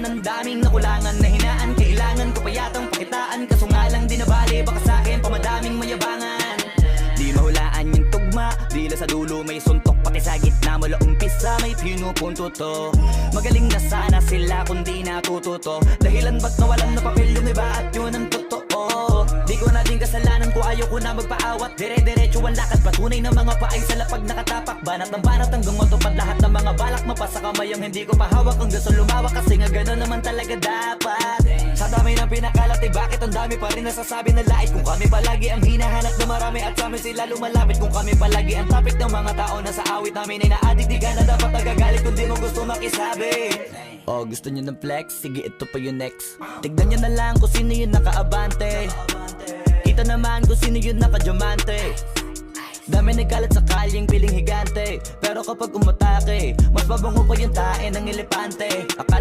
ng daming nakulangan na hinaan. Kailangan ko pa yatang pakitaan, kaso nga lang di nabali. Baka sa'kin pa madaming mayabangan. Di mahulaan yung tugma, dila sa dulo may suntok. Pati sa gitna mula umpisa may pinupunto to. Magaling na sana sila kung di natututo. Dahilan ba't nawalan na papel yung iba at yun ang totoo. Di ko na din kasalanan ko, ayaw ko na magpaawat. Dire-diretso ang lakad, patunay ng mga paay sa lapag nakatapak. Banat ng banat hanggang matupad lahat ng mga balak. Mapasa kamay ang hindi ko pahawak hanggang sa lumawak. Kasi nga gano'n naman talaga dapat. Sa dami ng pinakalat eh bakit ang dami pa rin nasasabi na lait. Kung kami palagi ang hinahanap na marami at sa amin sila lumalapit. Kung kami palagi ang topic ng mga tao na sa awit namin ay na-addict. Di ka na dapat nagagalit kung di mo gusto makisabi. Oh, gusto nyo ng flex? Sige, ito pa yung next. Tignan nyo na lang kung sino yung nakaabante. Kita naman kung sino yung nakadiamante. Dami nagkalat sa kalyeng piling higante. Pero kapag umatake, mas mabango pa yung tae ng elepante.